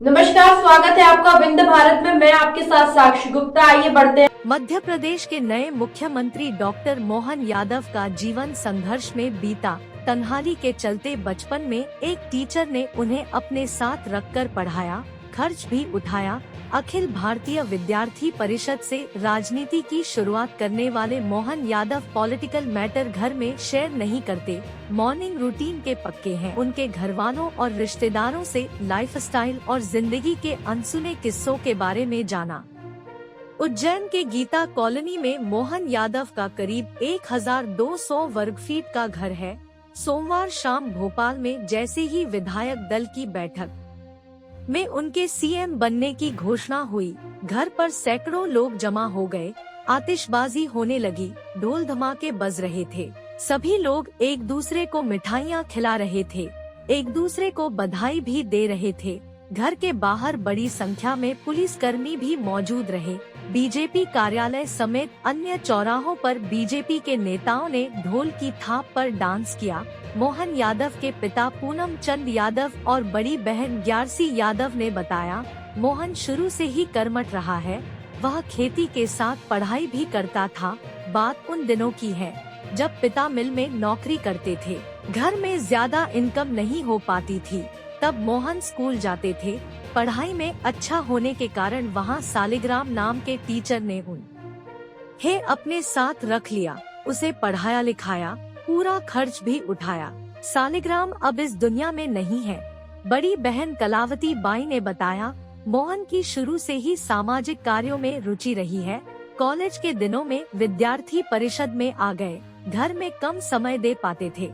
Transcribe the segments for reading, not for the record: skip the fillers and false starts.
नमस्कार, स्वागत है आपका विंध्य भारत में। मैं आपके साथ साक्षी गुप्ता। आइए बढ़ते हैं। मध्य प्रदेश के नए मुख्यमंत्री डॉक्टर मोहन यादव का जीवन संघर्ष में बीता। तन्हाली के चलते बचपन में एक टीचर ने उन्हें अपने साथ रखकर पढ़ाया, खर्च भी उठाया। अखिल भारतीय विद्यार्थी परिषद से राजनीति की शुरुआत करने वाले मोहन यादव पॉलिटिकल मैटर घर में शेयर नहीं करते। मॉर्निंग रूटीन के पक्के हैं। उनके घर वालों और रिश्तेदारों से लाइफस्टाइल और जिंदगी के अनसुने किस्सों के बारे में जाना। उज्जैन के गीता कॉलोनी में मोहन यादव का करीब 1200 वर्ग फीट का घर है। सोमवार शाम भोपाल में जैसे ही विधायक दल की बैठक में उनके सीएम बनने की घोषणा हुई, घर पर सैकड़ों लोग जमा हो गए। आतिशबाजी होने लगी, ढोल धमाके बज रहे थे। सभी लोग एक दूसरे को मिठाइयाँ खिला रहे थे, एक दूसरे को बधाई भी दे रहे थे। घर के बाहर बड़ी संख्या में पुलिसकर्मी भी मौजूद रहे। बीजेपी कार्यालय समेत अन्य चौराहों पर बीजेपी के नेताओं ने ढोल की थाप पर डांस किया। मोहन यादव के पिता पूनम चंद यादव और बड़ी बहन ग्यारसी यादव ने बताया, मोहन शुरू से ही कर्मठ रहा है। वह खेती के साथ पढ़ाई भी करता था। बात उन दिनों की है जब पिता मिल में नौकरी करते थे। घर में ज्यादा इनकम नहीं हो पाती थी, तब मोहन स्कूल जाते थे। पढ़ाई में अच्छा होने के कारण वहाँ सालिग्राम नाम के टीचर ने उन्हें अपने साथ रख लिया। उसे पढ़ाया लिखाया, पूरा खर्च भी उठाया। सालिग्राम अब इस दुनिया में नहीं है। बड़ी बहन कलावती बाई ने बताया, मोहन की शुरू से ही सामाजिक कार्यों में रुचि रही है। कॉलेज के दिनों में विद्यार्थी परिषद में आ गए, घर में कम समय दे पाते थे।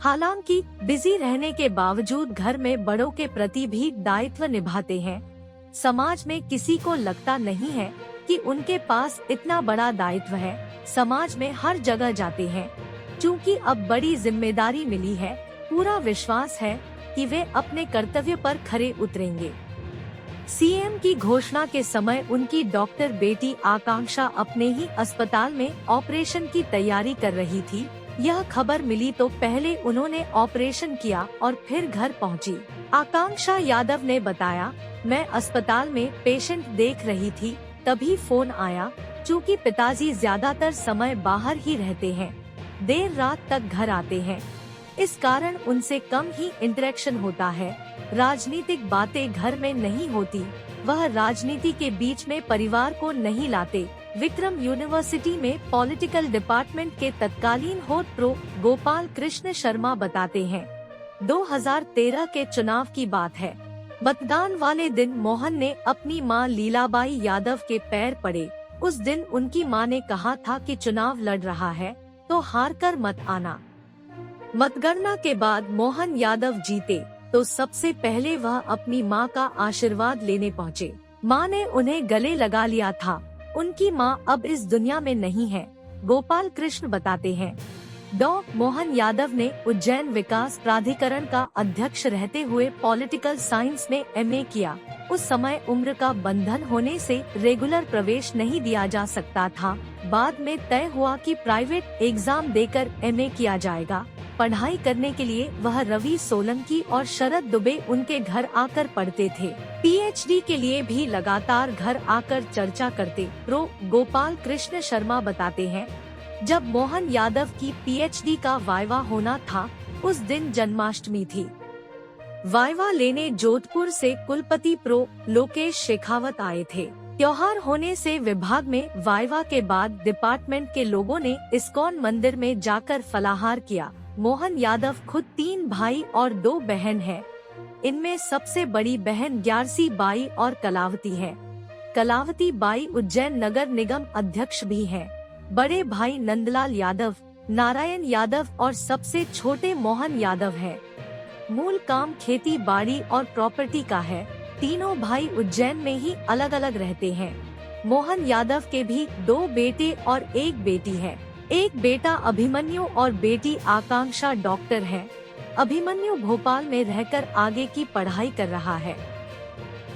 हालांकि बिजी रहने के बावजूद घर में बड़ों के प्रति भी दायित्व निभाते हैं। समाज में किसी को लगता नहीं है कि उनके पास इतना बड़ा दायित्व है। समाज में हर जगह जाते हैं। चूँकि अब बड़ी जिम्मेदारी मिली है, पूरा विश्वास है कि वे अपने कर्तव्य पर खरे उतरेंगे। सीएम की घोषणा के समय उनकी डॉक्टर बेटी आकांक्षा अपने ही अस्पताल में ऑपरेशन की तैयारी कर रही थी। यह खबर मिली तो पहले उन्होंने ऑपरेशन किया और फिर घर पहुंची। आकांक्षा यादव ने बताया, मैं अस्पताल में पेशेंट देख रही थी, तभी फोन आया। चूँकि पिताजी ज्यादातर समय बाहर ही रहते हैं, देर रात तक घर आते हैं, इस कारण उनसे कम ही इंटरेक्शन होता है। राजनीतिक बातें घर में नहीं होती। वह राजनीति के बीच में परिवार को नहीं लाते। विक्रम यूनिवर्सिटी में पॉलिटिकल डिपार्टमेंट के तत्कालीन हेड प्रो गोपाल कृष्ण शर्मा बताते हैं, 2013 के चुनाव की बात है। मतदान वाले दिन मोहन ने अपनी मां लीलाबाई यादव के पैर पड़े। उस दिन उनकी मां ने कहा था कि चुनाव लड़ रहा है तो हार कर मत आना। मतगणना के बाद मोहन यादव जीते तो सबसे पहले वह अपनी मां का आशीर्वाद लेने पहुँचे। मां ने उन्हें गले लगा लिया था। उनकी मां अब इस दुनिया में नहीं है, गोपाल कृष्ण बताते हैं। डॉ. मोहन यादव ने उज्जैन विकास प्राधिकरण का अध्यक्ष रहते हुए पॉलिटिकल साइंस में एमए किया। उस समय उम्र का बंधन होने से रेगुलर प्रवेश नहीं दिया जा सकता था। बाद में तय हुआ कि प्राइवेट एग्जाम देकर एमए किया जाएगा। पढ़ाई करने के लिए वह रवि सोलंकी और शरद दुबे उनके घर आकर पढ़ते थे। पीएचडी के लिए भी लगातार घर आकर चर्चा करते। प्रो गोपाल कृष्ण शर्मा बताते हैं, जब मोहन यादव की पीएचडी का वाइवा होना था, उस दिन जन्माष्टमी थी। वाइवा लेने जोधपुर से कुलपति प्रो लोकेश शेखावत आए थे। त्योहार होने से विभाग में वाइवा के बाद डिपार्टमेंट के लोगों ने इस्कॉन मंदिर में जाकर फलाहार किया। मोहन यादव खुद 3 भाई और 2 बहन हैं। इनमें सबसे बड़ी बहन ग्यारसी बाई और कलावती है। कलावती बाई उज्जैन नगर निगम अध्यक्ष भी हैं। बड़े भाई नंदलाल यादव, नारायण यादव और सबसे छोटे मोहन यादव हैं। मूल काम खेती बाड़ी और प्रॉपर्टी का है। तीनों भाई उज्जैन में ही अलग अलग रहते हैं। मोहन यादव के भी 2 बेटे और 1 बेटी है। एक बेटा अभिमन्यु और बेटी आकांक्षा डॉक्टर है। अभिमन्यु भोपाल में रहकर आगे की पढ़ाई कर रहा है।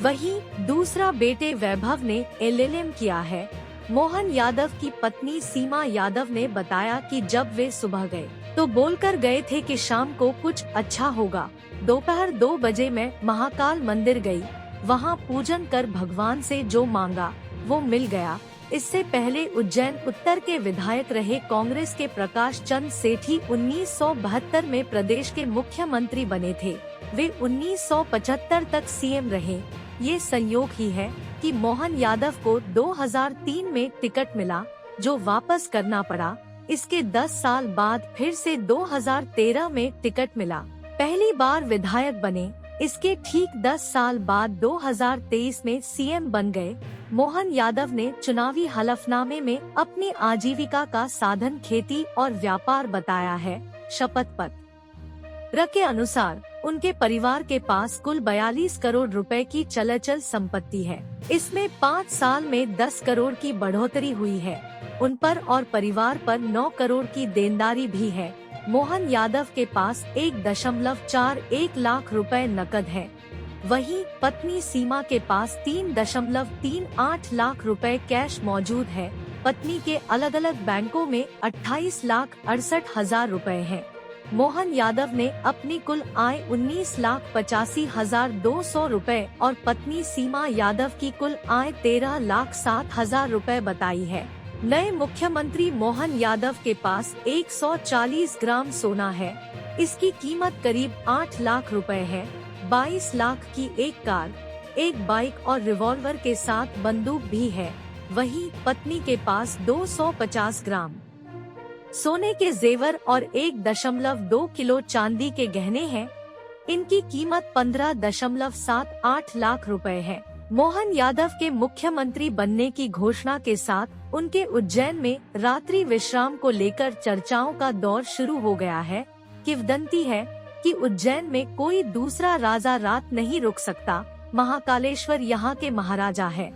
वहीं दूसरा बेटे वैभव ने एलएलएम किया है। मोहन यादव की पत्नी सीमा यादव ने बताया कि जब वे सुबह गए तो बोलकर गए थे कि शाम को कुछ अच्छा होगा। दोपहर 2 बजे मैं महाकाल मंदिर गई, वहाँ पूजन कर भगवान से जो मांगा वो मिल गया। इससे पहले उज्जैन उत्तर के विधायक रहे कांग्रेस के प्रकाश चंद्र सेठी 1972 में प्रदेश के मुख्यमंत्री बने थे। वे 1975 तक सीएम रहे। ये संयोग ही है कि मोहन यादव को 2003 में टिकट मिला, जो वापस करना पड़ा। इसके 10 साल बाद फिर से 2013 में टिकट मिला। पहली बार विधायक बने, इसके ठीक 10 साल बाद 2023 में सीएम बन गए। मोहन यादव ने चुनावी हलफनामे में अपनी आजीविका का साधन खेती और व्यापार बताया है। शपथ पत्र के अनुसार उनके परिवार के पास कुल 42 करोड़ रुपए की चल संपत्ति है। इसमें 5 साल में 10 करोड़ की बढ़ोतरी हुई है। उन पर और परिवार पर 9 करोड़ की देनदारी भी है। मोहन यादव के पास 1.41 लाख रुपए नकद है। वहीं पत्नी सीमा के पास 3.38 लाख रुपए कैश मौजूद है। पत्नी के अलग अलग बैंकों में 28,68,000 रुपए हैं। मोहन यादव ने अपनी कुल आय 19,85,200 रुपए और पत्नी सीमा यादव की कुल आय 13,07,000 रुपए बताई है। नए मुख्यमंत्री मोहन यादव के पास 140 ग्राम सोना है। इसकी कीमत करीब 8 लाख रुपए है। 22 लाख की एक कार, एक बाइक और रिवॉल्वर के साथ बंदूक भी है। वहीं पत्नी के पास 250 ग्राम सोने के जेवर और 1.2 किलो चांदी के गहने हैं। इनकी कीमत 15.78 लाख रुपए है। मोहन यादव के मुख्यमंत्री बनने की घोषणा के साथ उनके उज्जैन में रात्रि विश्राम को लेकर चर्चाओं का दौर शुरू हो गया है। किंवदंती है कि उज्जैन में कोई दूसरा राजा रात नहीं रुक सकता। महाकालेश्वर यहाँ के महाराजा है।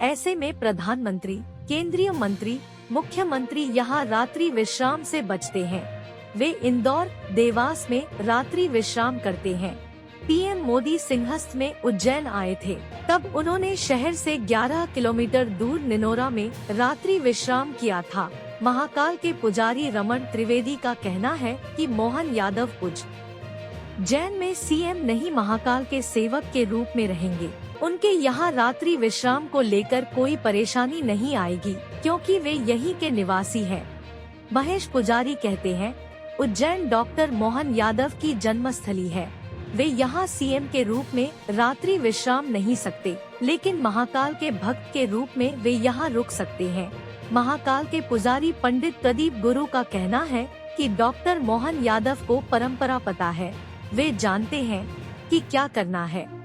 ऐसे में प्रधानमंत्री, केंद्रीय मंत्री, मुख्यमंत्री यहाँ रात्रि विश्राम से बचते हैं। वे इंदौर, देवास में रात्रि विश्राम करते हैं। पीएम मोदी सिंहस्थ में उज्जैन आए थे, तब उन्होंने शहर से 11 किलोमीटर दूर निनोरा में रात्रि विश्राम किया था। महाकाल के पुजारी रमन त्रिवेदी का कहना है कि मोहन यादव उज्जैन में सीएम नहीं, महाकाल के सेवक के रूप में रहेंगे। उनके यहाँ रात्रि विश्राम को लेकर कोई परेशानी नहीं आएगी, क्योंकि वे यहीं के निवासी हैं। महेश पुजारी कहते हैं, उज्जैन डॉक्टर मोहन यादव की जन्मस्थली है। वे यहाँ सीएम के रूप में रात्रि विश्राम नहीं सकते, लेकिन महाकाल के भक्त के रूप में वे यहाँ रुक सकते हैं। महाकाल के पुजारी पंडित प्रदीप गुरु का कहना है कि डॉक्टर मोहन यादव को परंपरा पता है, वे जानते हैं कि क्या करना है।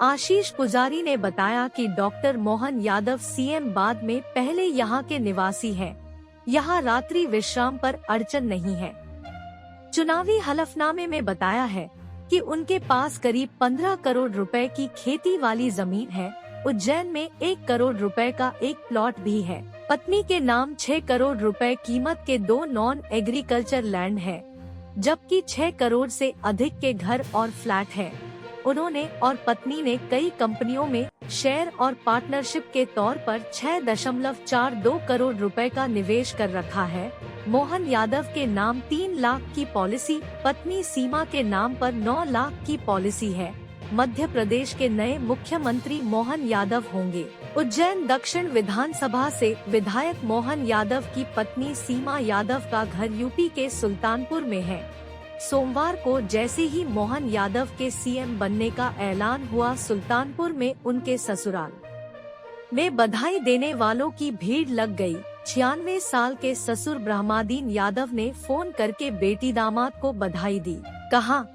आशीष पुजारी ने बताया कि डॉक्टर मोहन यादव सीएम बाद में पहले यहाँ के निवासी हैं। यहाँ रात्रि विश्राम पर अड़चन नहीं है। चुनावी हलफनामे में बताया है कि उनके पास करीब 15 करोड़ रुपए की खेती वाली जमीन है। उज्जैन में 1 करोड़ रुपए का एक प्लॉट भी है। पत्नी के नाम 6 करोड़ रुपए कीमत के 2 नॉन एग्रीकल्चर लैंड है, जबकि 6 करोड़ से अधिक के घर और फ्लैट है। उन्होंने और पत्नी ने कई कंपनियों में शेयर और पार्टनरशिप के तौर पर 6.42 करोड़ रुपए का निवेश कर रखा है। मोहन यादव के नाम 3 लाख की पॉलिसी, पत्नी सीमा के नाम पर 9 लाख की पॉलिसी है। मध्य प्रदेश के नए मुख्यमंत्री मोहन यादव होंगे। उज्जैन दक्षिण विधानसभा से विधायक मोहन यादव की पत्नी सीमा यादव का घर यूपी के सुल्तानपुर में है। सोमवार को जैसे ही मोहन यादव के सीएम बनने का ऐलान हुआ, सुल्तानपुर में उनके ससुराल में बधाई देने वालों की भीड़ लग गई। 96 साल के ससुर ब्रह्मादीन यादव ने फोन करके बेटी दामाद को बधाई दी। कहा,